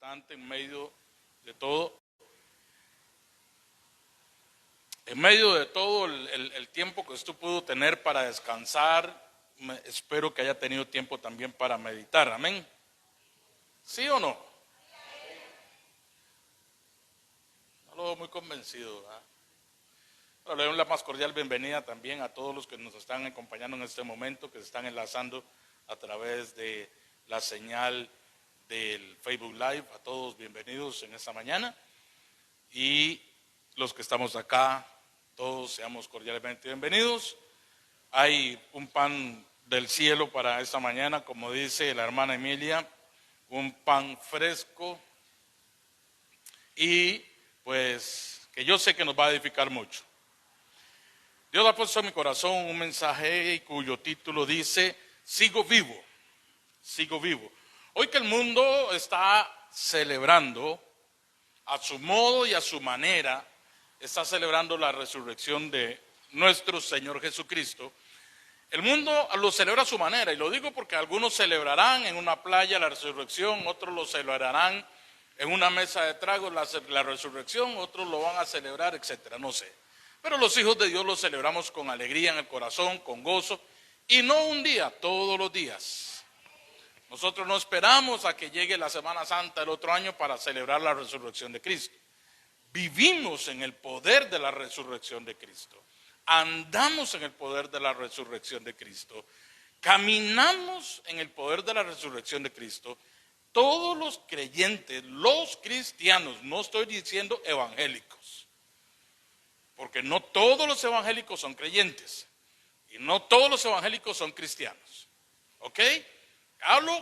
importante en medio de todo. En medio de todo el tiempo que usted pudo tener para descansar, espero que haya tenido tiempo también para meditar. Amén. ¿Sí o no? No lo veo muy convencido, ¿verdad? Pero le doy la más cordial bienvenida también a todos los que nos están acompañando en este momento, que se están enlazando a través de la señal del Facebook Live. A todos bienvenidos en esta mañana. Y los que estamos acá, todos seamos cordialmente bienvenidos. Hay un pan del cielo para esta mañana, como dice la hermana Emilia, un pan fresco y pues que yo sé que nos va a edificar mucho. Dios ha puesto en mi corazón un mensaje cuyo título dice: sigo vivo, sigo vivo. Hoy que el mundo está celebrando a su modo y a su manera, está celebrando la resurrección de nuestro Señor Jesucristo. El mundo lo celebra a su manera, y lo digo porque algunos celebrarán en una playa la resurrección, otros lo celebrarán en una mesa de tragos la resurrección, otros lo van a celebrar, etcétera, no sé. Pero los hijos de Dios lo celebramos con alegría en el corazón, con gozo, y no un día, todos los días. Nosotros no esperamos a que llegue la Semana Santa el otro año para celebrar la resurrección de Cristo. Vivimos en el poder de la resurrección de Cristo. Andamos en el poder de la resurrección de Cristo. Caminamos en el poder de la resurrección de Cristo. Todos los creyentes, los cristianos, no estoy diciendo evangélicos, porque no todos los evangélicos son creyentes y no todos los evangélicos son cristianos. ¿Ok?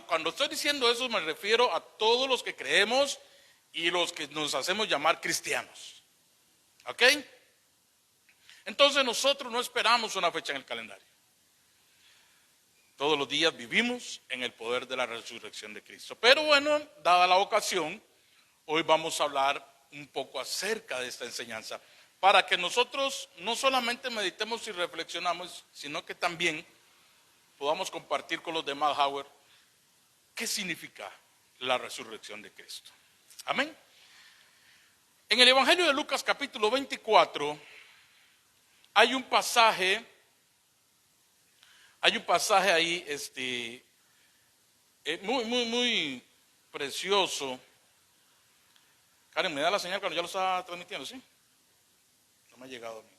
Cuando estoy diciendo eso me refiero a todos los que creemos y los que nos hacemos llamar cristianos. ¿Ok? Entonces nosotros no esperamos una fecha en el calendario. Todos los días vivimos en el poder de la resurrección de Cristo. Pero bueno, dada la ocasión, hoy vamos a hablar un poco acerca de esta enseñanza, para que nosotros no solamente meditemos y reflexionamos, sino que también podamos compartir con los demás, Howard, qué significa la resurrección de Cristo. Amén. En el Evangelio de Lucas capítulo 24 hay un pasaje ahí muy precioso. Karen, ¿me da la señal cuando ya lo estaba transmitiendo? ¿Sí? No me ha llegado a mí.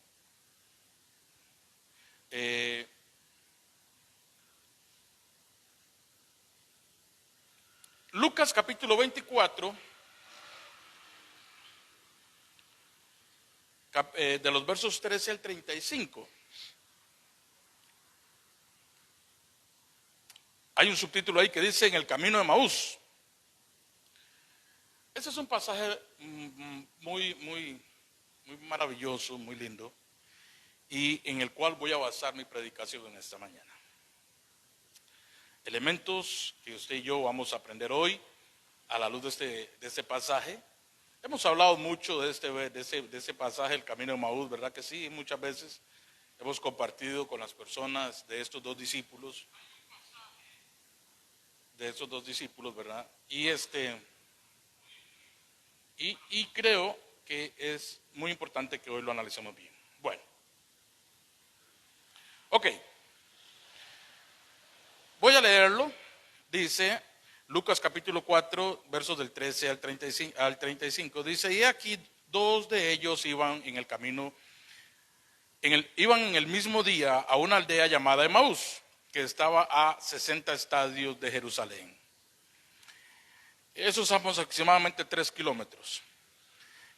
Lucas capítulo 24, de los versos 13 al 35. Hay un subtítulo ahí que dice: en el camino de Emaús. Ese es un pasaje muy maravilloso, muy lindo, y en el cual voy a basar mi predicación en esta mañana. Elementos que usted y yo vamos a aprender hoy a la luz de este pasaje. Hemos hablado mucho de ese pasaje, el camino de Emaús, ¿verdad que sí? Muchas veces hemos compartido con las personas de estos dos discípulos, ¿verdad? Y creo que es muy importante que hoy lo analicemos bien. Bueno, ok. Voy a leerlo. Dice Lucas capítulo 4, versos del 13 al 35. Dice: y aquí dos de ellos iban en el camino, iban en el mismo día a una aldea llamada Emaús, que estaba a 60 estadios de Jerusalén. Esos son aproximadamente 3 kilómetros.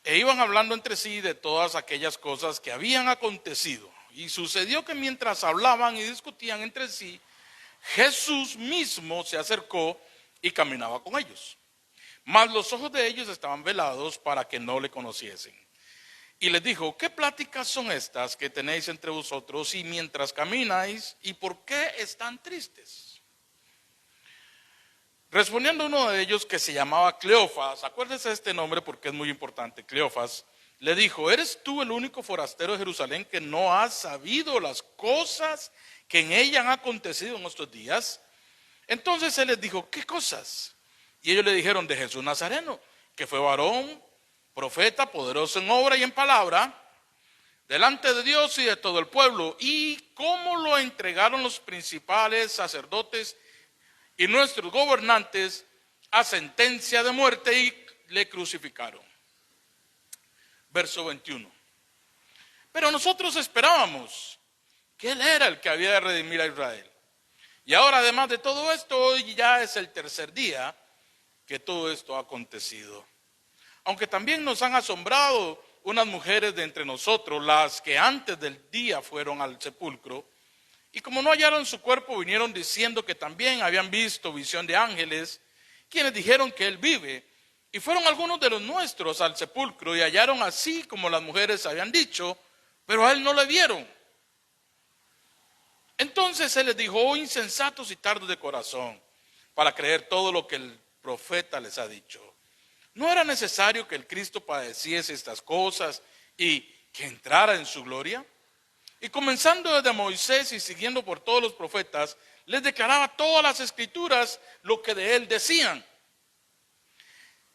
E iban hablando entre sí de todas aquellas cosas que habían acontecido. Y sucedió que mientras hablaban y discutían entre sí, Jesús mismo se acercó y caminaba con ellos. Mas los ojos de ellos estaban velados para que no le conociesen. Y les dijo: ¿qué pláticas son estas que tenéis entre vosotros y mientras camináis? ¿Y por qué están tristes? Respondiendo uno de ellos, que se llamaba Cleofas, acuérdese de este nombre porque es muy importante, Cleofas, le dijo: ¿eres tú el único forastero de Jerusalén que no has sabido las cosas que en ella han acontecido en estos días? Entonces él les dijo: ¿qué cosas? Y ellos le dijeron: de Jesús Nazareno, que fue varón, profeta, poderoso en obra y en palabra, delante de Dios y de todo el pueblo. Y cómo lo entregaron los principales sacerdotes y nuestros gobernantes a sentencia de muerte y le crucificaron. Verso 21. Pero nosotros esperábamos que Él era el que había de redimir a Israel. Y ahora, además de todo esto, hoy ya es el tercer día que todo esto ha acontecido. Aunque también nos han asombrado unas mujeres de entre nosotros, las que antes del día fueron al sepulcro, y como no hallaron su cuerpo, vinieron diciendo que también habían visto visión de ángeles, quienes dijeron que Él vive. Y fueron algunos de los nuestros al sepulcro y hallaron así como las mujeres habían dicho, pero a Él no le vieron. Entonces Él les dijo: oh insensatos y tardos de corazón, para creer todo lo que el profeta les ha dicho. ¿No era necesario que el Cristo padeciese estas cosas y que entrara en su gloria? Y comenzando desde Moisés y siguiendo por todos los profetas, les declaraba todas las escrituras lo que de Él decían.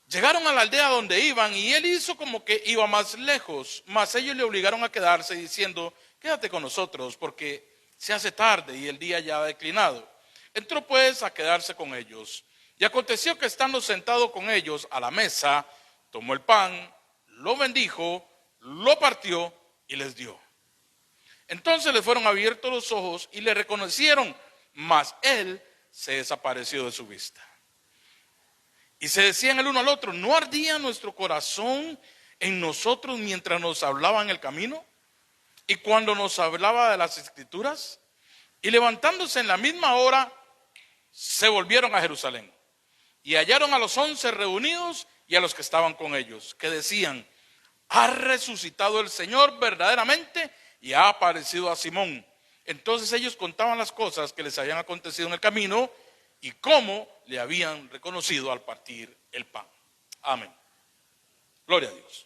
Llegaron a la aldea donde iban y Él hizo como que iba más lejos, mas ellos le obligaron a quedarse diciendo: quédate con nosotros porque se hace tarde y el día ya ha declinado. Entró pues a quedarse con ellos. Y aconteció que estando sentado con ellos a la mesa, tomó el pan, lo bendijo, lo partió y les dio. Entonces le fueron abiertos los ojos y le reconocieron, mas Él se desapareció de su vista. Y se decían el uno al otro: ¿no ardía nuestro corazón en nosotros mientras nos hablaba en el camino? Y cuando nos hablaba de las escrituras. Y levantándose en la misma hora, se volvieron a Jerusalén. Y hallaron a los 11 reunidos y a los que estaban con ellos, que decían: ha resucitado el Señor verdaderamente y ha aparecido a Simón. Entonces ellos contaban las cosas que les habían acontecido en el camino y cómo le habían reconocido al partir el pan. Amén. Gloria a Dios.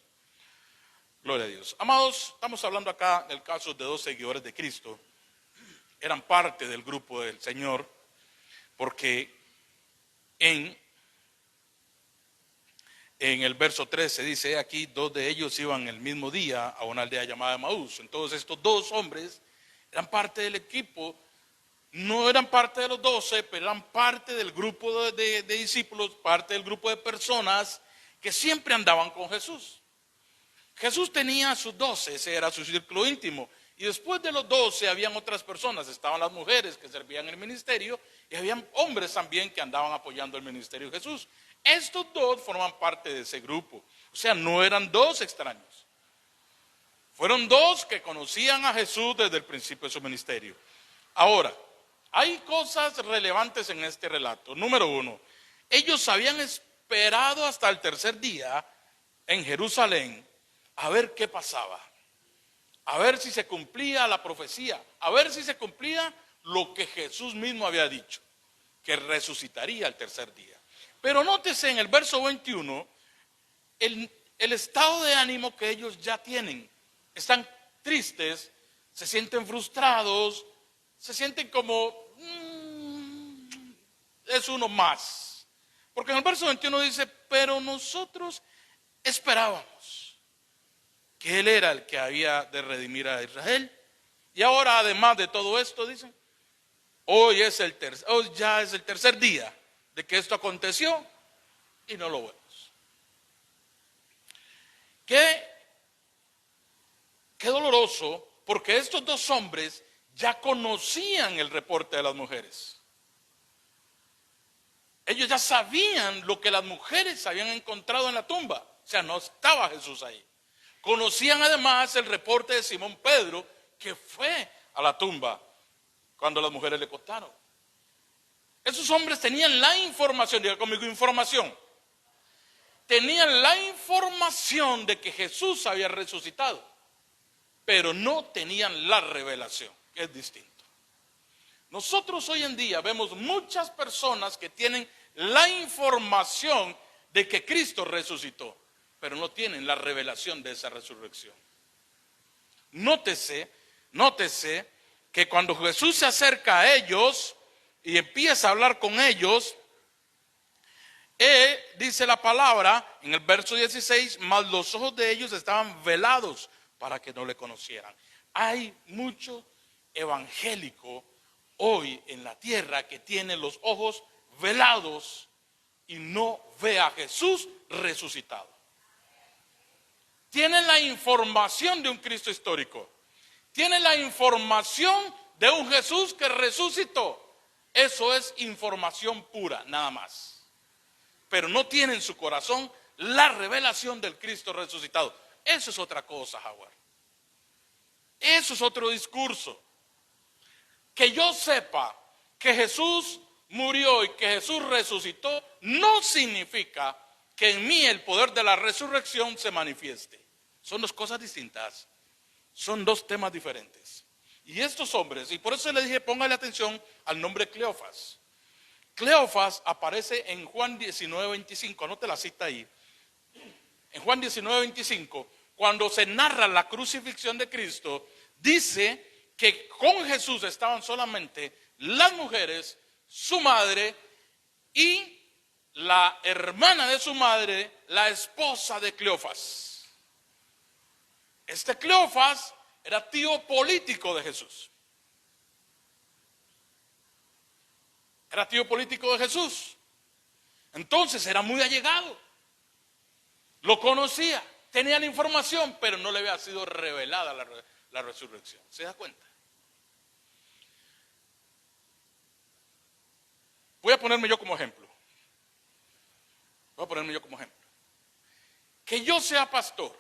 Gloria a Dios. Amados, estamos hablando acá del caso de 2 seguidores de Cristo. Eran parte del grupo del Señor, porque en el verso 13 dice aquí: 2 de ellos iban el mismo día a una aldea llamada Emaús. Entonces estos 2 hombres eran parte del equipo, no eran parte de los 12, pero eran parte del grupo de discípulos, parte del grupo de personas que siempre andaban con Jesús. Jesús tenía a sus 12, ese era su círculo íntimo. Y después de los 12 habían otras personas, estaban las mujeres que servían el ministerio y habían hombres también que andaban apoyando el ministerio de Jesús. Estos 2 forman parte de ese grupo, o sea, no eran 2 extraños. Fueron 2 que conocían a Jesús desde el principio de su ministerio. Ahora, hay cosas relevantes en este relato. Número 1, ellos habían esperado hasta el tercer día en Jerusalén a ver qué pasaba. A ver si se cumplía la profecía, a ver si se cumplía lo que Jesús mismo había dicho, que resucitaría el tercer día. Pero nótese en el verso 21 el estado de ánimo que ellos ya tienen. Están tristes, se sienten frustrados, se sienten como es uno más. Porque en el verso 21 dice: pero nosotros esperábamos que Él era el que había de redimir a Israel. Y ahora, además de todo esto, dicen: hoy ya es el tercer día de que esto aconteció y no lo vemos. Qué doloroso, porque estos 2 hombres ya conocían el reporte de las mujeres. Ellos ya sabían lo que las mujeres habían encontrado en la tumba. O sea, no estaba Jesús ahí. Conocían además el reporte de Simón Pedro, que fue a la tumba cuando las mujeres le contaron. Esos hombres tenían la información, diga conmigo, información. Tenían la información de que Jesús había resucitado, pero no tenían la revelación, que es distinto. Nosotros hoy en día vemos muchas personas que tienen la información de que Cristo resucitó, pero no tienen la revelación de esa resurrección. Nótese que cuando Jesús se acerca a ellos y empieza a hablar con ellos, Dice la palabra en el verso 16, mas los ojos de ellos estaban velados para que no le conocieran. Hay mucho evangélico hoy en la tierra que tiene los ojos velados y no ve a Jesús resucitado. Tienen la información de un Cristo histórico, tienen la información de un Jesús que resucitó. Eso es información pura, nada más. Pero no tiene en su corazón la revelación del Cristo resucitado. Eso es otra cosa, Jaguar. Eso es otro discurso. Que yo sepa que Jesús murió y que Jesús resucitó no significa que en mí el poder de la resurrección se manifieste. Son dos cosas distintas. Son dos temas diferentes. Y estos hombres, y por eso le dije, póngale atención al nombre Cleofas. Cleofas aparece en Juan 19:25, anote la cita ahí. En Juan 19:25, cuando se narra la crucifixión de Cristo, dice que con Jesús estaban solamente las mujeres, su madre y la hermana de su madre, la esposa de Cleofas. Este Cleofas era tío político de Jesús. Era tío político de Jesús. Entonces era muy allegado. Lo conocía, tenía la información, pero no le había sido revelada la resurrección. ¿Se da cuenta? Voy a ponerme yo como ejemplo. Que yo sea pastor.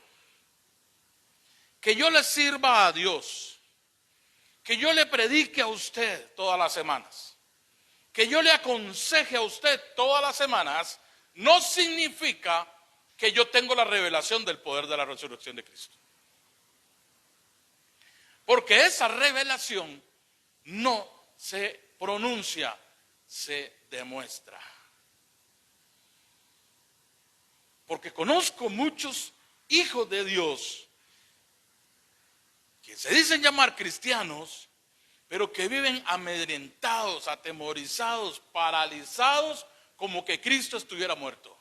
Que yo le sirva a Dios. Que yo le predique a usted todas las semanas. Que yo le aconseje a usted todas las semanas. No significa que yo tengo la revelación del poder de la resurrección de Cristo. Porque esa revelación no se pronuncia, se demuestra. Porque conozco muchos hijos de Dios que se dicen llamar cristianos, pero que viven amedrentados, atemorizados, paralizados, como que Cristo estuviera muerto.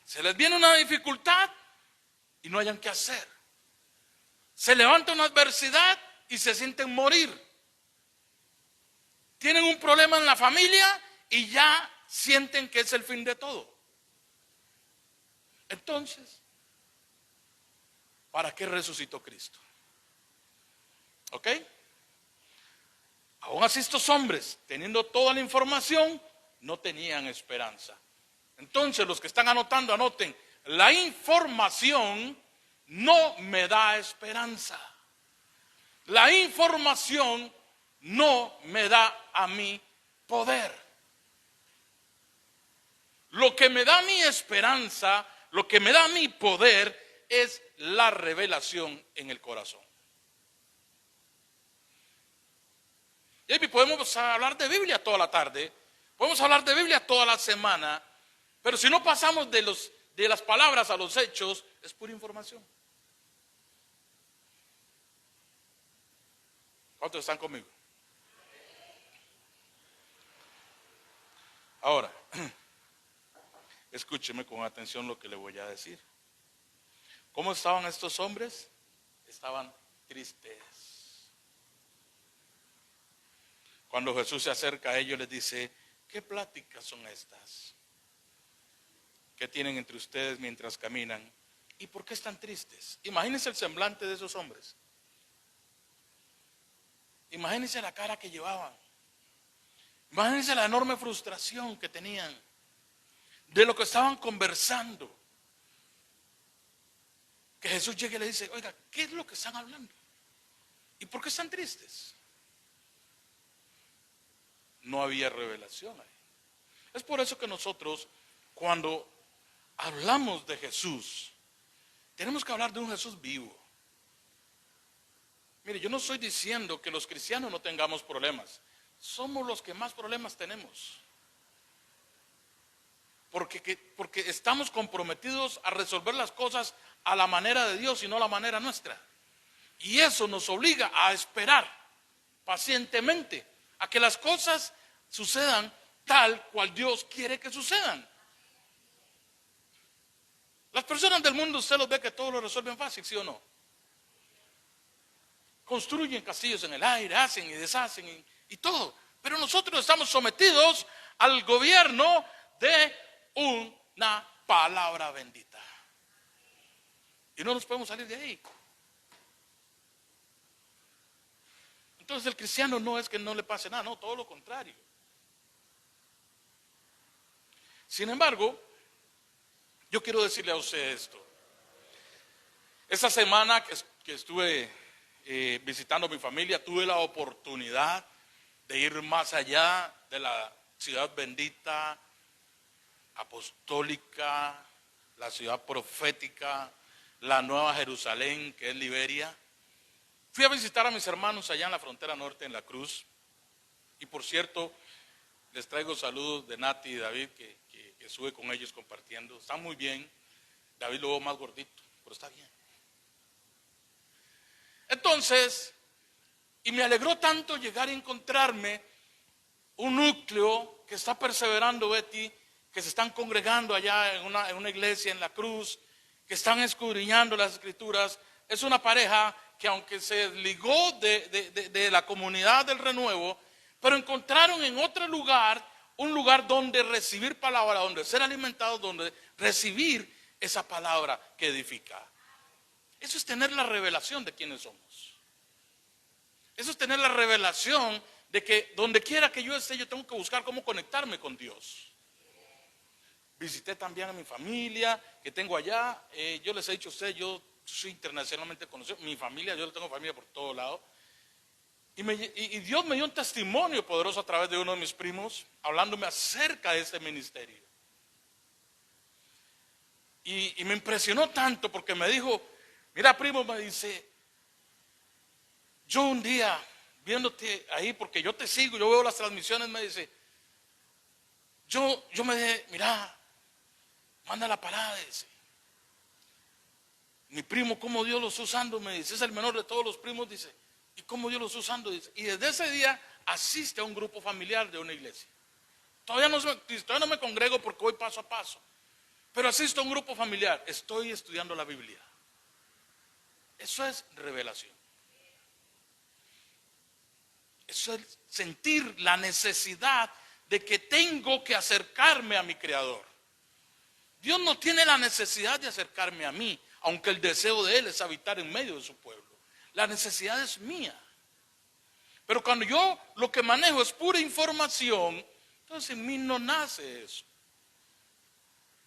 Se les viene una dificultad y no hayan qué hacer. Se levanta una adversidad y se sienten morir. Tienen un problema en la familia y ya sienten que es el fin de todo. Entonces, ¿para qué resucitó Cristo? ¿Ok? Aún así estos hombres, teniendo toda la información, no tenían esperanza. Entonces los que están anotando, anoten, la información no me da esperanza. La información no me da a mí poder. Lo que me da mi esperanza, lo que me da mi poder es la revelación en el corazón. Y podemos hablar de Biblia toda la tarde, podemos hablar de Biblia toda la semana, pero si no pasamos de las palabras a los hechos, es pura información. ¿Cuántos están conmigo? Ahora, escúcheme con atención lo que le voy a decir. ¿Cómo estaban estos hombres? Estaban tristes. Cuando Jesús se acerca a ellos les dice, ¿qué pláticas son estas? ¿Qué tienen entre ustedes mientras caminan? ¿Y por qué están tristes? Imagínense el semblante de esos hombres. Imagínense la cara que llevaban. Imagínense la enorme frustración que tenían de lo que estaban conversando. Que Jesús llegue y le dice, oiga, ¿qué es lo que están hablando? ¿Y por qué están tristes? No había revelación ahí. Es por eso que nosotros, cuando hablamos de Jesús, tenemos que hablar de un Jesús vivo. Mire, yo no estoy diciendo que los cristianos no tengamos problemas. Somos los que más problemas tenemos. Porque estamos comprometidos a resolver las cosas a la manera de Dios y no a la manera nuestra. Y eso nos obliga a esperar pacientemente a que las cosas sucedan tal cual Dios quiere que sucedan. Las personas del mundo, usted los ve que todo lo resuelven fácil, ¿sí o no? Construyen castillos en el aire, hacen y deshacen y todo. Pero nosotros estamos sometidos al gobierno de una palabra bendita. Y no nos podemos salir de ahí. Entonces el cristiano no es que no le pase nada, no, todo lo contrario. Sin embargo, yo quiero decirle a usted esto. Esta semana que estuve visitando a mi familia, tuve la oportunidad de ir más allá de la ciudad bendita, apostólica, la ciudad profética, la Nueva Jerusalén, que es Liberia. Fui a visitar a mis hermanos allá en la frontera norte, en La Cruz. Y por cierto, les traigo saludos de Nati y David, que estuve con ellos compartiendo. Están muy bien. David lo veo más gordito, pero está bien. Entonces, y me alegró tanto llegar a encontrarme un núcleo que está perseverando, Betty, que se están congregando allá en una iglesia en La Cruz, que están escudriñando las escrituras. Es una pareja que aunque se desligó de la comunidad del renuevo, pero encontraron en otro lugar, un lugar donde recibir palabra, donde ser alimentados, donde recibir esa palabra que edifica. Eso es tener la revelación de quiénes somos. Eso es tener la revelación de que donde quiera que yo esté, yo tengo que buscar cómo conectarme con Dios. Visité también a mi familia que tengo allá. Yo les he dicho a ustedes, yo soy internacionalmente conocido. Mi familia, yo tengo familia por todos lados. Y Dios me dio un testimonio poderoso a través de uno de mis primos, hablándome acerca de este ministerio. Y me impresionó tanto porque me dijo, mira primo, me dice, yo un día viéndote ahí, porque yo te sigo, yo veo las transmisiones, me dice, yo me dije, mira, manda la parada, dice. Mi primo, cómo Dios lo está usando, me dice, es el menor de todos los primos, dice, y cómo Dios lo está usando, dice. Y desde ese día asiste a un grupo familiar de una iglesia. Todavía no me congrego porque voy paso a paso, pero asisto a un grupo familiar, estoy estudiando la Biblia. Eso es revelación. Eso es sentir la necesidad de que tengo que acercarme a mi Creador. Dios no tiene la necesidad de acercarme a mí, aunque el deseo de Él es habitar en medio de su pueblo. La necesidad es mía. Pero cuando yo lo que manejo es pura información, entonces en mí no nace eso.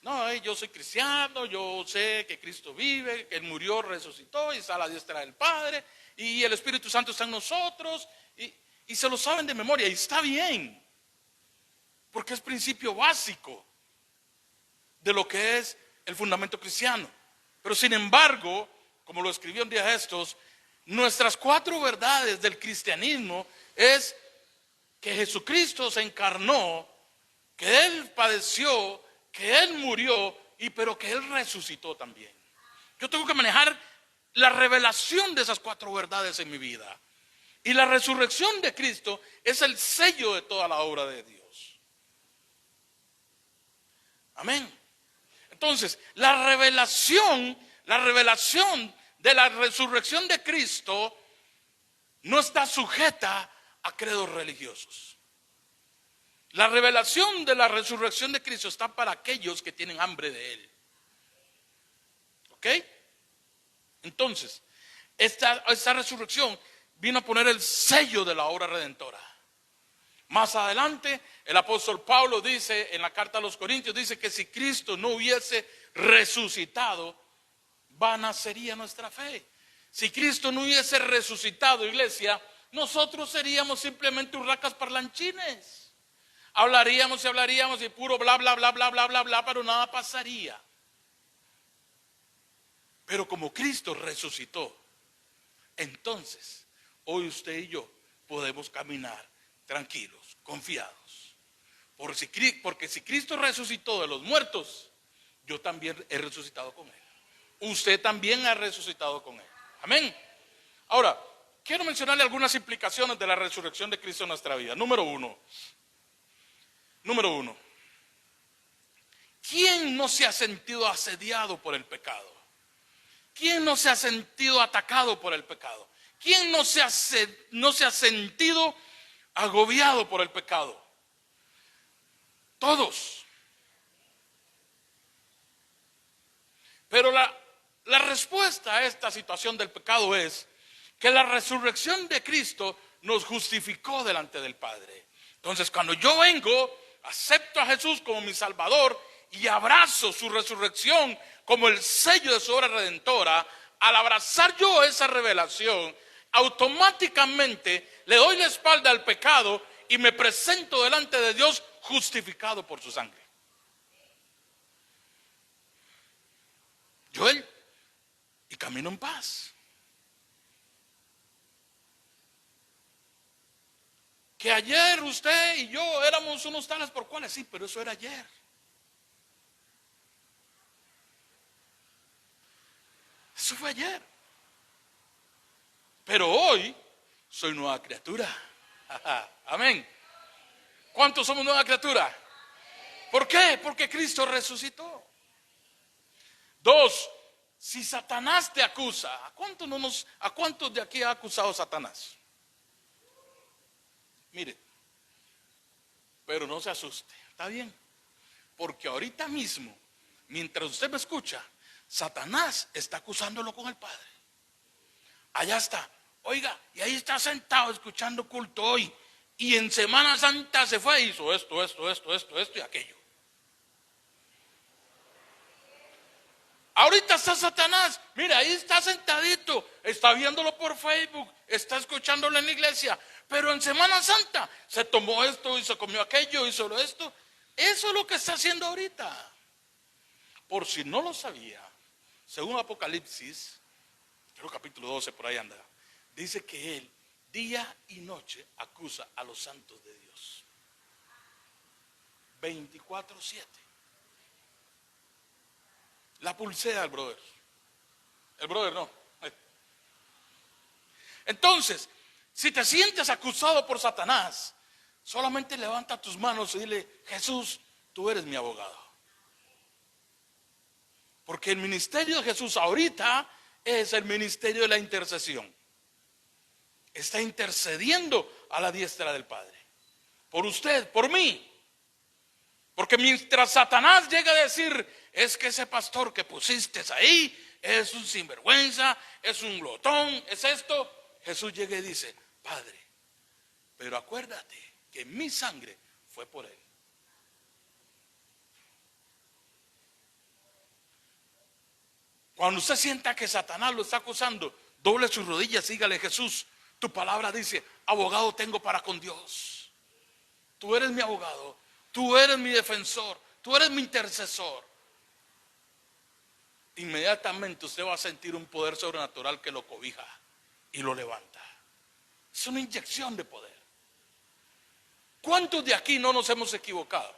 No, yo soy cristiano, yo sé que Cristo vive, que Él murió, resucitó y está a la diestra del Padre, y el Espíritu Santo está en nosotros, y se lo saben de memoria, y está bien, porque es principio básico de lo que es el fundamento cristiano. Pero sin embargo, como lo escribió un día estos, nuestras 4 verdades del cristianismo es que Jesucristo se encarnó, que Él padeció, que Él murió, pero que Él resucitó también. Yo tengo que manejar la revelación de esas 4 verdades en mi vida. Y la resurrección de Cristo es el sello de toda la obra de Dios. Amén. Entonces, la revelación de la resurrección de Cristo no está sujeta a credos religiosos. La revelación de la resurrección de Cristo está para aquellos que tienen hambre de Él. ¿Ok? Entonces, esta resurrección vino a poner el sello de la obra redentora. Más adelante, el apóstol Pablo dice en la carta a los Corintios, dice que si Cristo no hubiese resucitado, vana sería nuestra fe. Si Cristo no hubiese resucitado, iglesia, nosotros seríamos simplemente urracas parlanchines. Hablaríamos y puro bla, bla, bla, bla, bla, bla, bla, pero nada pasaría. Pero como Cristo resucitó, entonces, hoy usted y yo podemos caminar tranquilos, confiados. Porque si Cristo resucitó de los muertos, yo también he resucitado con Él. Usted también ha resucitado con Él. Amén. Ahora, quiero mencionarle algunas implicaciones de la resurrección de Cristo en nuestra vida. Número 1. Número uno, ¿quién no se ha sentido asediado por el pecado? ¿Quién no se ha sentido atacado por el pecado? ¿Quién no se ha sentido agobiado por el pecado? Todos. Pero la respuesta a esta situación del pecado es que la resurrección de Cristo nos justificó delante del Padre. Entonces, cuando yo vengo, acepto a Jesús como mi Salvador y abrazo su resurrección como el sello de su obra redentora, al abrazar yo esa revelación, automáticamente le doy la espalda al pecado y me presento delante de Dios justificado por su sangre. Joel, y camino en paz. Que ayer usted y yo éramos unos tales por cuales, sí, pero eso era ayer. Eso fue ayer. Pero hoy soy nueva criatura. Amén. ¿Cuántos somos nueva criatura? ¿Por qué? Porque Cristo resucitó. Dos, si Satanás te acusa, ¿a cuántos de aquí ha acusado Satanás? Mire, pero no se asuste, ¿está bien? Porque ahorita mismo, mientras usted me escucha, Satanás está acusándolo con el Padre. Allá está, oiga, y ahí está sentado escuchando culto hoy. Y en Semana Santa se fue e hizo esto y aquello. Ahorita está Satanás, mira, ahí está sentadito, está viéndolo por Facebook, está escuchándolo en la iglesia, pero en Semana Santa se tomó esto y se comió aquello y solo esto. Eso es lo que está haciendo ahorita. Por si no lo sabía, según Apocalipsis, creo capítulo 12 por ahí anda, dice que él día y noche acusa a los santos de Dios. 24/7. La pulsea el brother. El brother no. Entonces, si te sientes acusado por Satanás, solamente levanta tus manos y dile: Jesús, tú eres mi abogado. Porque el ministerio de Jesús ahorita es el ministerio de la intercesión. Está intercediendo a la diestra del Padre. Por usted, por mí. Porque mientras Satanás llega a decir: es que ese pastor que pusiste ahí es un sinvergüenza, es un glotón, es esto, Jesús llega y dice: Padre, pero acuérdate que mi sangre fue por él. Cuando usted sienta que Satanás lo está acusando, doble sus rodillas y dígale: Jesús, tu palabra dice: abogado tengo para con Dios. Tú eres mi abogado, tú eres mi defensor, tú eres mi intercesor. Inmediatamente usted va a sentir un poder sobrenatural que lo cobija y lo levanta. Es una inyección de poder. ¿Cuántos de aquí no nos hemos equivocado?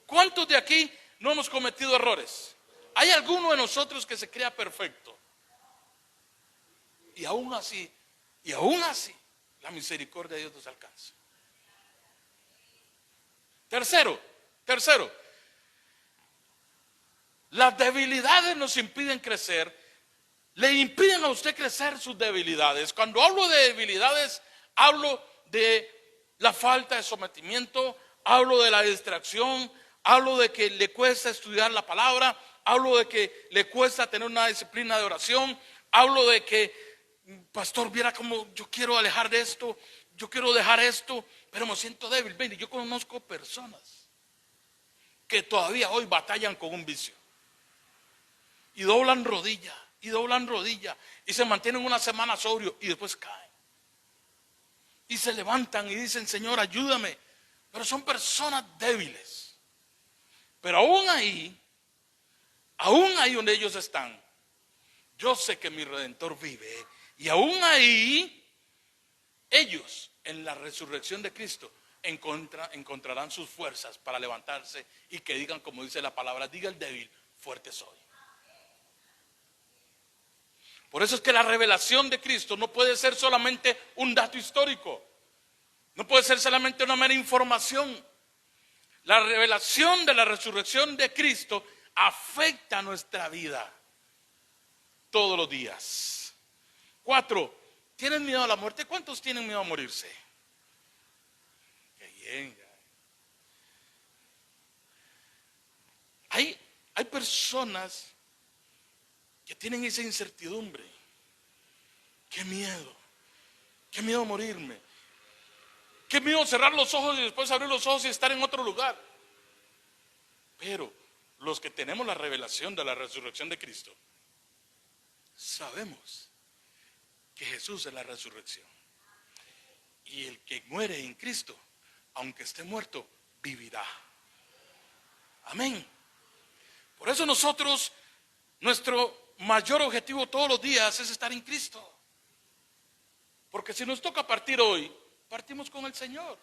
¿Cuántos de aquí no hemos cometido errores? ¿Hay alguno de nosotros que se crea perfecto? Y aún así, la misericordia de Dios nos alcanza. Tercero, las debilidades nos impiden crecer, le impiden a usted crecer sus debilidades. Cuando hablo de debilidades, hablo de la falta de sometimiento, hablo de la distracción, hablo de que le cuesta estudiar la palabra, hablo de que le cuesta tener una disciplina de oración, hablo de que, pastor, viera cómo yo quiero alejar de esto, yo quiero dejar esto, pero me siento débil. Mire, yo conozco personas que todavía hoy batallan con un vicio. Y doblan rodilla, y se mantienen una semana sobrio y después caen. Y se levantan y dicen: Señor, ayúdame. Pero son personas débiles. Pero aún ahí donde ellos están, yo sé que mi Redentor vive. Y aún ahí, ellos en la resurrección de Cristo encontrarán sus fuerzas para levantarse y que digan, como dice la palabra: diga el débil, fuerte soy. Por eso es que la revelación de Cristo no puede ser solamente un dato histórico. No puede ser solamente una mera información. La revelación de la resurrección de Cristo afecta nuestra vida todos los días. 4, ¿tienen miedo a la muerte? ¿Cuántos tienen miedo a morirse? Qué bien. Hay personas que tienen esa incertidumbre. Qué miedo a morirme. Qué miedo cerrar los ojos y después abrir los ojos y estar en otro lugar. Pero los que tenemos la revelación de la resurrección de Cristo, sabemos que Jesús es la resurrección. Y el que muere en Cristo, aunque esté muerto, vivirá. Amén. Por eso nosotros, nuestro mayor objetivo todos los días es estar en Cristo. Porque si nos toca partir hoy, partimos con el Señor.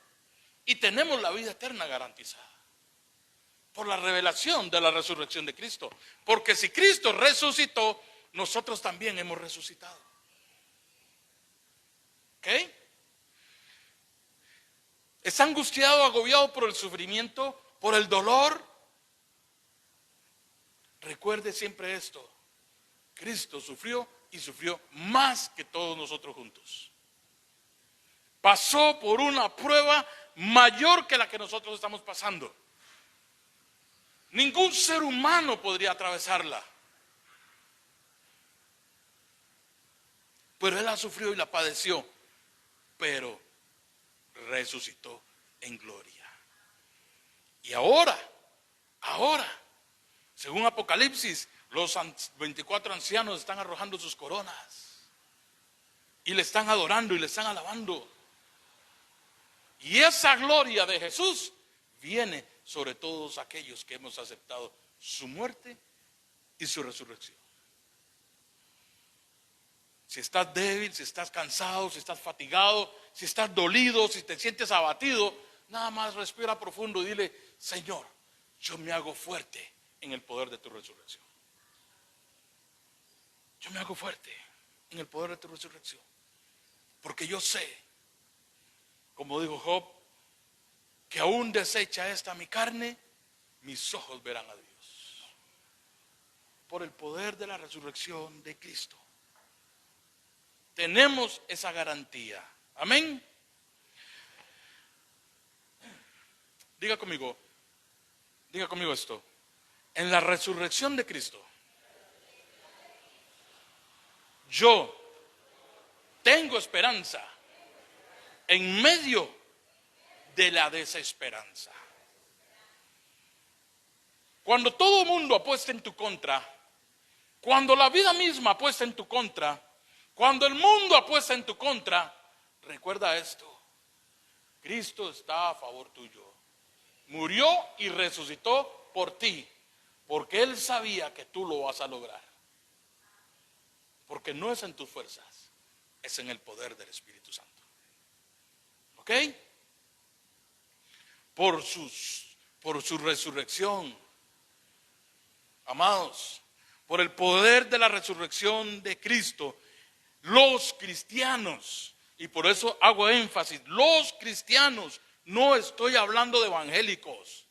Y tenemos la vida eterna garantizada. Por la revelación de la resurrección de Cristo. Porque si Cristo resucitó, nosotros también hemos resucitado. ¿Ok? ¿Está angustiado, agobiado por el sufrimiento, por el dolor? Recuerde siempre esto. Cristo sufrió y sufrió más que todos nosotros juntos. Pasó por una prueba mayor que la que nosotros estamos pasando. Ningún ser humano podría atravesarla. Pero Él la sufrió y la padeció. Pero resucitó en gloria. Y ahora, según Apocalipsis, los 24 ancianos están arrojando sus coronas. Y le están adorando y le están alabando. Y esa gloria de Jesús viene sobre todos aquellos que hemos aceptado su muerte y su resurrección. Si estás débil, si estás cansado, si estás fatigado, si estás dolido, si te sientes abatido, nada más respira profundo y dile: Señor, yo me hago fuerte en el poder de tu resurrección. Yo me hago fuerte en el poder de tu resurrección. Porque yo sé, como dijo Job, que aún deshecha esta mi carne, mis ojos verán a Dios. Por el poder de la resurrección de Cristo. Tenemos esa garantía. Amén. Diga conmigo esto. En la resurrección de Cristo, yo tengo esperanza en medio de la desesperanza. Cuando todo el mundo apuesta en tu contra, cuando la vida misma apuesta en tu contra, cuando el mundo apuesta en tu contra, recuerda esto: Cristo está a favor tuyo. Murió y resucitó por ti, porque Él sabía que tú lo vas a lograr. Porque no es en tus fuerzas, es en el poder del Espíritu Santo. ¿Ok? Por su resurrección, amados, por el poder de la resurrección de Cristo, los cristianos, y por eso hago énfasis, los cristianos, no estoy hablando de evangélicos,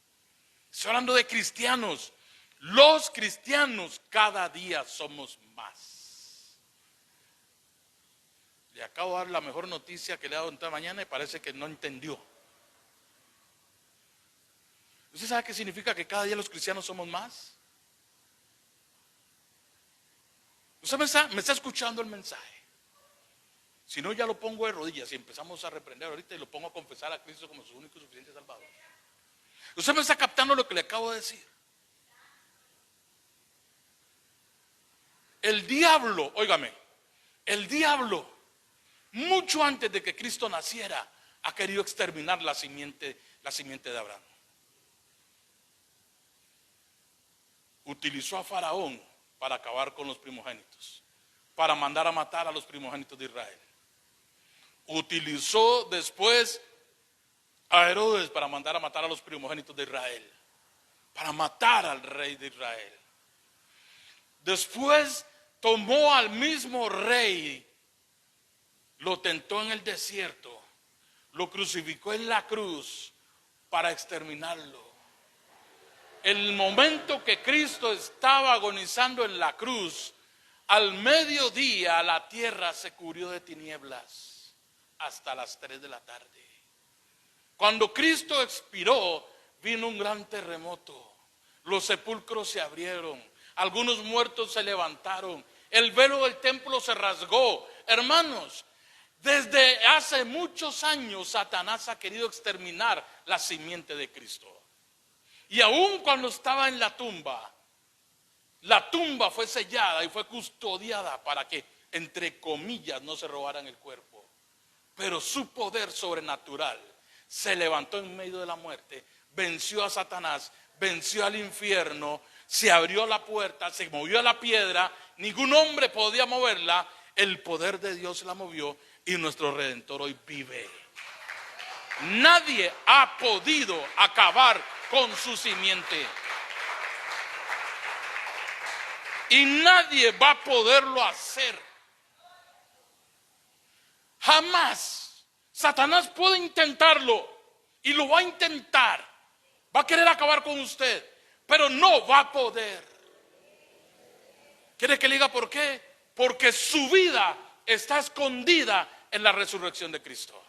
estoy hablando de cristianos. Los cristianos cada día somos más. Le acabo de dar la mejor noticia que le he dado esta mañana y parece que no entendió. ¿Usted sabe qué significa que cada día los cristianos somos más? ¿Usted me está escuchando el mensaje? Si no, ya lo pongo de rodillas y empezamos a reprender ahorita y lo pongo a confesar a Cristo como su único y suficiente Salvador. ¿Usted me está captando lo que le acabo de decir? El diablo, óigame, el diablo, mucho antes de que Cristo naciera, ha querido exterminar la simiente de Abraham. Utilizó a Faraón para acabar con los primogénitos, para mandar a matar a los primogénitos de Israel. Utilizó después a Herodes para mandar a matar a los primogénitos de Israel, para matar al rey de Israel. Después tomó al mismo rey, lo tentó en el desierto, lo crucificó en la cruz para exterminarlo. el momento que Cristo estaba agonizando en la cruz, al mediodía la tierra se cubrió de tinieblas hasta las 3 de la tarde. Cuando Cristo expiró, vino un gran terremoto. Los sepulcros se abrieron, algunos muertos se levantaron, el velo del templo se rasgó. Hermanos, desde hace muchos años Satanás ha querido exterminar la simiente de Cristo. Y aun cuando estaba en la tumba fue sellada y fue custodiada para que, entre comillas, no se robaran el cuerpo. Pero su poder sobrenatural se levantó en medio de la muerte, venció a Satanás, venció al infierno, se abrió la puerta, se movió la piedra, ningún hombre podía moverla, el poder de Dios la movió y nuestro Redentor hoy vive. Nadie ha podido acabar con su simiente. Y nadie va a poderlo hacer. Jamás. Satanás puede intentarlo y lo va a intentar. Va a querer acabar con usted, pero no va a poder. ¿Quiere que le diga por qué? Porque su vida está escondida en la resurrección de Cristo.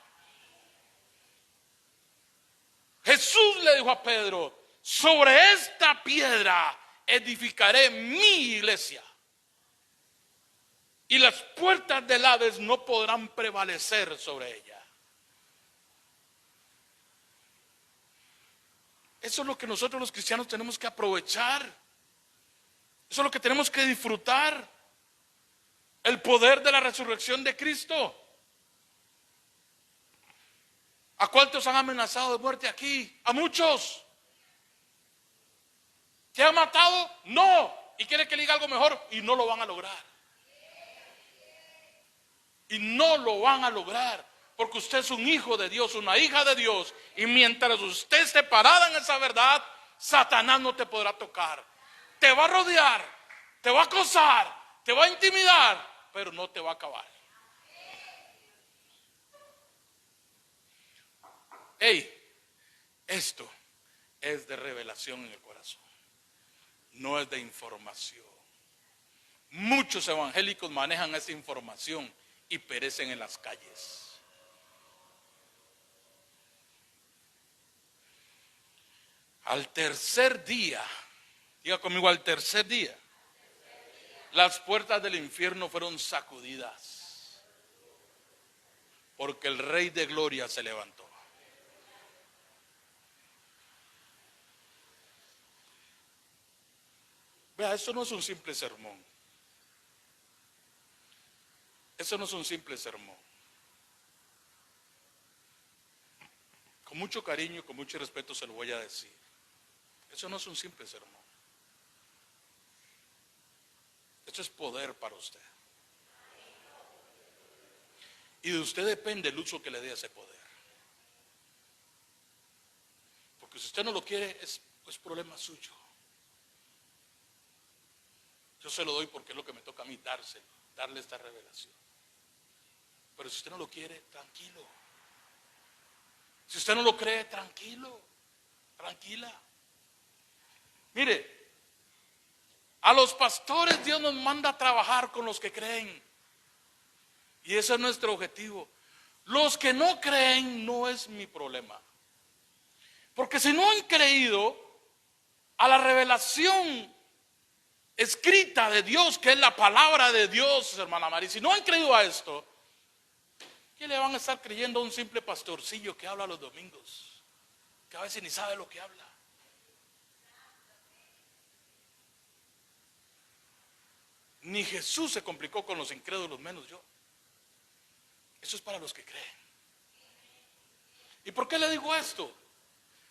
Jesús le dijo a Pedro: sobre esta piedra edificaré mi iglesia, y las puertas del Hades no podrán prevalecer sobre ella. Eso es lo que nosotros los cristianos tenemos que aprovechar. Eso es lo que tenemos que disfrutar. El poder de la resurrección de Cristo. ¿A cuántos han amenazado de muerte aquí? A muchos. ¿Te han matado? No. ¿Y quiere que le diga algo mejor? Y no lo van a lograr. Y no lo van a lograr. Porque usted es un hijo de Dios, una hija de Dios. Y mientras usted esté parada en esa verdad, Satanás no te podrá tocar. Te va a rodear, te va a acosar, te va a intimidar, pero no te va a acabar. Hey, esto es de revelación en el corazón, no es de información. Muchos evangélicos manejan esa información y perecen en las calles. Al tercer día, diga conmigo, al tercer día, las puertas del infierno fueron sacudidas, porque el Rey de Gloria se levantó. Vea, eso no es un simple sermón. Eso no es un simple sermón. Con mucho cariño y con mucho respeto se lo voy a decir. Eso no es un simple sermón. Esto es poder para usted. Y de usted depende el uso que le dé a ese poder. Porque si usted no lo quiere, es problema suyo. Yo se lo doy porque es lo que me toca a mí dárselo, darle esta revelación. Pero si usted no lo quiere, tranquilo. Si usted no lo cree, tranquilo, tranquila. Mire, a los pastores Dios nos manda a trabajar con los que creen. Y ese es nuestro objetivo. Los que no creen no es mi problema. Porque si no han creído a la revelación escrita de Dios, que es la palabra de Dios, hermana María, si no han creído a esto, ¿qué le van a estar creyendo a un simple pastorcillo que habla los domingos? Que a veces ni sabe lo que habla. Ni Jesús se complicó con los incrédulos, menos yo. Eso es para los que creen. ¿Y por qué le digo esto?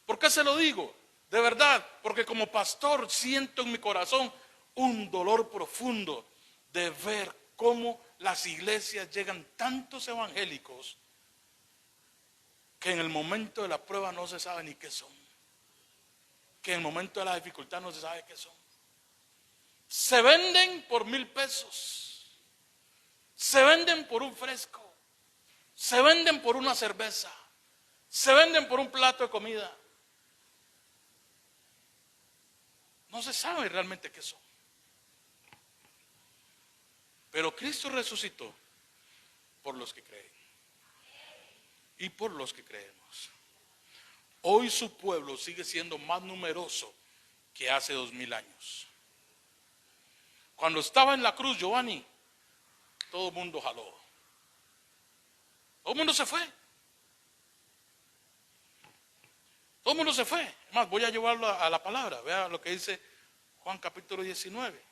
¿Por qué se lo digo? De verdad, porque como pastor siento en mi corazón un dolor profundo de ver cómo las iglesias llegan tantos evangélicos que en el momento de la prueba no se sabe ni qué son. Que en el momento de la dificultad no se sabe qué son. Se venden por 1,000 pesos. Se venden por un fresco. Se venden por una cerveza. Se venden por un plato de comida. No se sabe realmente qué son. Pero Cristo resucitó por los que creen y por los que creemos. Hoy su pueblo sigue siendo más numeroso que hace 2000 años. Cuando estaba en la cruz, Giovanni, todo el mundo jaló. Todo el mundo se fue. Todo el mundo se fue. Más, voy a llevarlo a la palabra. Vea lo que dice Juan capítulo 19.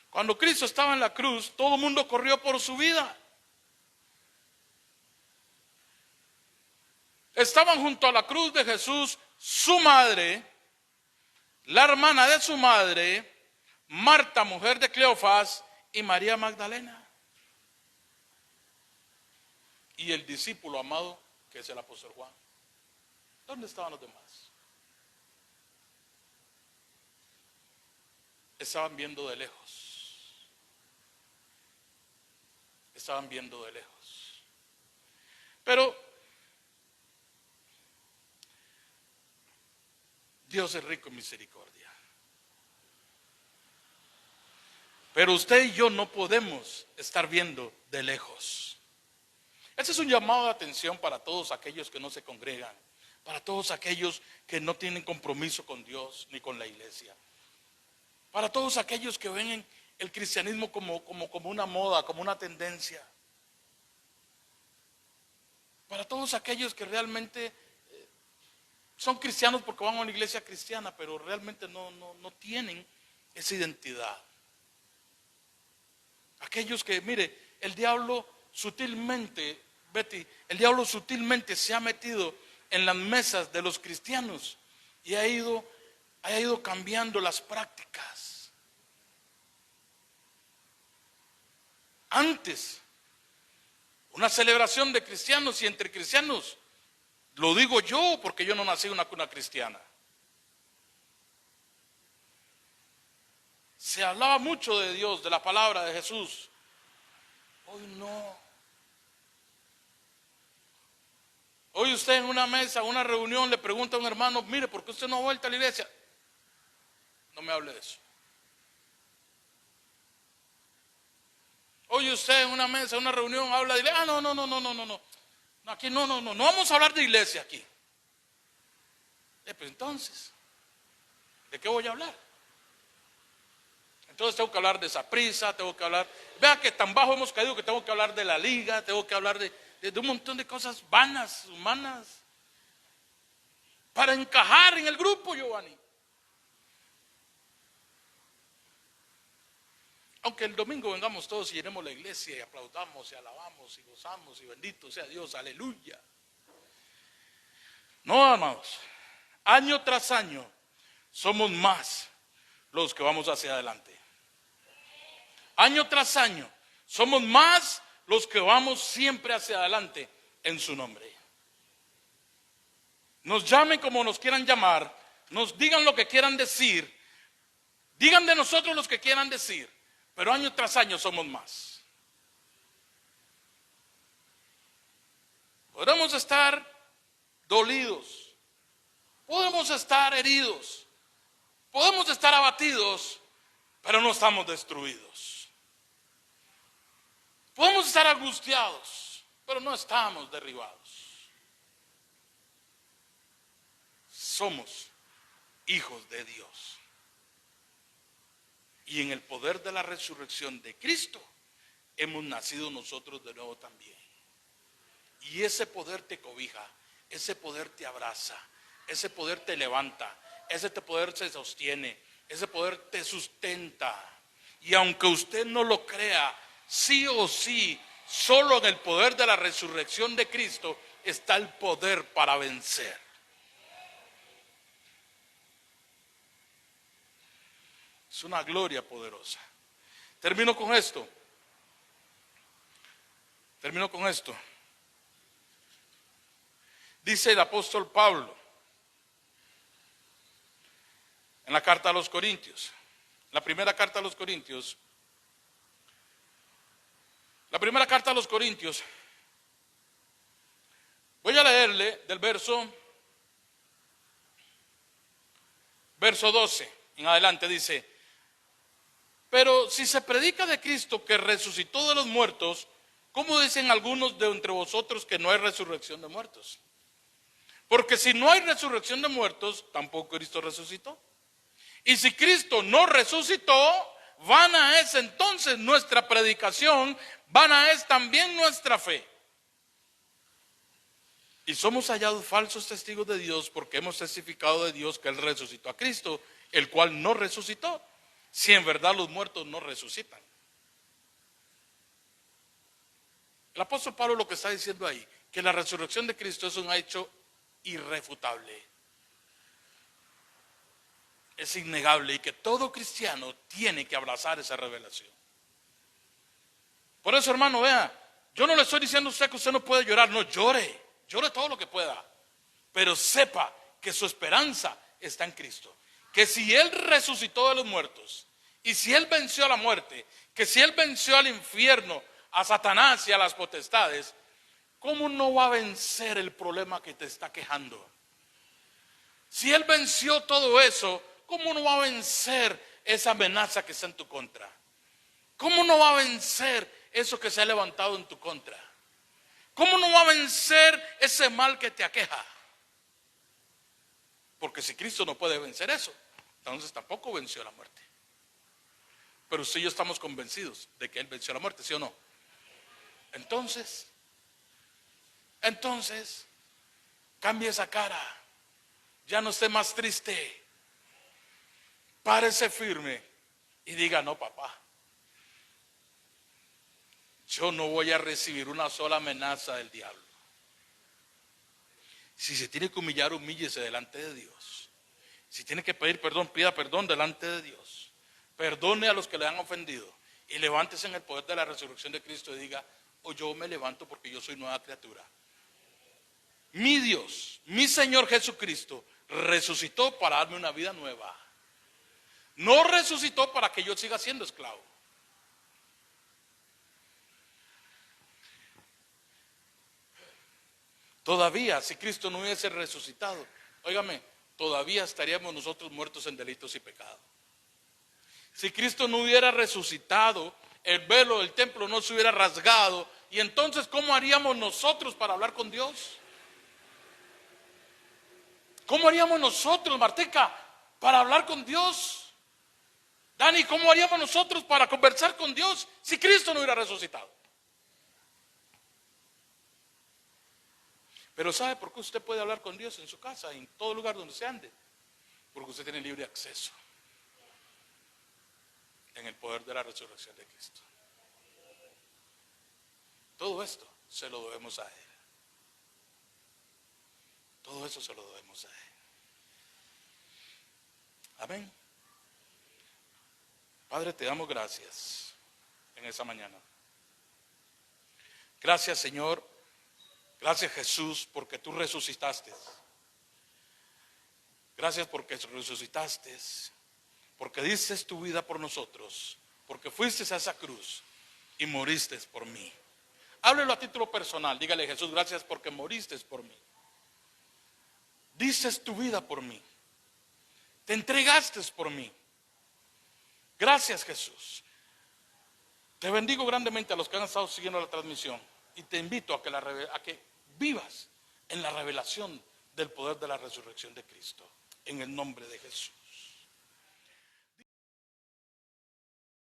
Cuando Cristo estaba en la cruz, todo el mundo corrió por su vida. Estaban junto a la cruz de Jesús su madre, la hermana de su madre, Marta, mujer de Cleofás, y María Magdalena. Y el discípulo amado, que es el apóstol Juan. ¿Dónde estaban los demás? Estaban viendo de lejos. Estaban viendo de lejos. Pero Dios es rico en misericordia. Pero usted y yo no podemos estar viendo de lejos. Ese es un llamado de atención para todos aquellos que no se congregan, para todos aquellos que no tienen compromiso con Dios ni con la iglesia, para todos aquellos que ven el cristianismo como una moda, como una tendencia, para todos aquellos que realmente son cristianos porque van a una iglesia cristiana, pero realmente no tienen esa identidad. Aquellos que, mire, el diablo sutilmente, Betty, el diablo sutilmente se ha metido en las mesas de los cristianos y ha ido cambiando las prácticas. Antes, una celebración de cristianos y entre cristianos, lo digo yo porque yo no nací en una cuna cristiana. Se hablaba mucho de Dios, de la palabra de Jesús. Hoy no. Hoy usted en una mesa, en una reunión, le pregunta a un hermano, mire, ¿por qué usted no ha vuelto a la iglesia? No me hable de eso. Hoy usted en una mesa, en una reunión, habla de iglesia. No. Aquí no vamos a hablar de iglesia aquí. Pues entonces, ¿de qué voy a hablar? Entonces tengo que hablar de Saprissa, tengo que hablar, vea que tan bajo hemos caído que tengo que hablar de la liga, tengo que hablar de un montón de cosas vanas, humanas, para encajar en el grupo, Giovanni. Aunque el domingo vengamos todos y llenemos la iglesia y aplaudamos y alabamos y gozamos y bendito sea Dios, aleluya. No, amados, año tras año somos más los que vamos hacia adelante. Año tras año somos más los que vamos siempre hacia adelante en su nombre. Nos llamen como nos quieran llamar, nos digan lo que quieran decir, digan de nosotros los que quieran decir, pero año tras año somos más. Podemos estar dolidos, podemos estar heridos, podemos estar abatidos, pero no estamos destruidos. Podemos estar angustiados, pero no estamos derribados. Somos hijos de Dios. Y en el poder de la resurrección de Cristo, hemos nacido nosotros de nuevo también. Y ese poder te cobija, ese poder te abraza, ese poder te levanta, ese poder te sostiene, ese poder te sustenta. Y aunque usted no lo crea, sí o sí, solo en el poder de la resurrección de Cristo está el poder para vencer. Es una gloria poderosa. Termino con esto. Dice el apóstol Pablo en la carta a los Corintios, la primera carta a los Corintios, voy a leerle del verso verso 12 en adelante dice: pero si se predica de Cristo que resucitó de los muertos, ¿cómo dicen algunos de entre vosotros que no hay resurrección de muertos? Porque si no hay resurrección de muertos, tampoco Cristo resucitó. Y si Cristo no resucitó, vana es entonces nuestra predicación, vana es también nuestra fe. Y somos hallados falsos testigos de Dios porque hemos testificado de Dios que Él resucitó a Cristo, el cual no resucitó, si en verdad los muertos no resucitan. El apóstol Pablo lo que está diciendo ahí, que la resurrección de Cristo es un hecho irrefutable, es innegable, y que todo cristiano tiene que abrazar esa revelación. Por eso, hermano, vea, yo no le estoy diciendo a usted que usted no puede llorar, no, llore todo lo que pueda, pero sepa que su esperanza está en Cristo, que si Él resucitó de los muertos, y si Él venció a la muerte, que si Él venció al infierno, a Satanás y a las potestades, ¿cómo no va a vencer el problema que te está quejando? Si Él venció todo eso, ¿cómo no va a vencer esa amenaza que está en tu contra? ¿Cómo no va a vencer eso que se ha levantado en tu contra? ¿Cómo no va a vencer ese mal que te aqueja? Porque si Cristo no puede vencer eso, entonces tampoco venció la muerte. Pero usted y yo estamos convencidos de que Él venció la muerte, ¿sí o no? Entonces, cambie esa cara. Ya no esté más triste. Párese firme y diga: no, papá, yo no voy a recibir una sola amenaza del diablo. Si se tiene que humillar, humíllese delante de Dios. Si tiene que pedir perdón, pida perdón delante de Dios. Perdone a los que le han ofendido y levántese en el poder de la resurrección de Cristo y diga: o yo me levanto porque yo soy nueva criatura. Mi Dios, mi Señor Jesucristo resucitó para darme una vida nueva. No resucitó para que yo siga siendo esclavo. Todavía, si Cristo no hubiese resucitado, óigame, todavía estaríamos nosotros muertos en delitos y pecados. Si Cristo no hubiera resucitado, el velo del templo no se hubiera rasgado, y entonces ¿cómo haríamos nosotros para hablar con Dios? ¿Cómo haríamos nosotros, Marteca, para hablar con Dios? Dani, ¿cómo haríamos nosotros para conversar con Dios si Cristo no hubiera resucitado? Pero ¿sabe por qué usted puede hablar con Dios en su casa, en todo lugar donde se ande? Porque usted tiene libre acceso en el poder de la resurrección de Cristo. Todo esto se lo debemos a Él. Todo eso se lo debemos a Él. Amén. Padre, te damos gracias en esa mañana. Gracias, Señor. Gracias, Jesús, porque tú resucitaste. Gracias porque resucitaste, porque diste tu vida por nosotros, porque fuiste a esa cruz y moriste por mí. Háblelo a título personal. Dígale: Jesús, gracias porque moriste por mí. Diste tu vida por mí. Te entregaste por mí. Gracias, Jesús. Te bendigo grandemente a los que han estado siguiendo la transmisión y te invito a que vivas en la revelación del poder de la resurrección de Cristo, en el nombre de Jesús.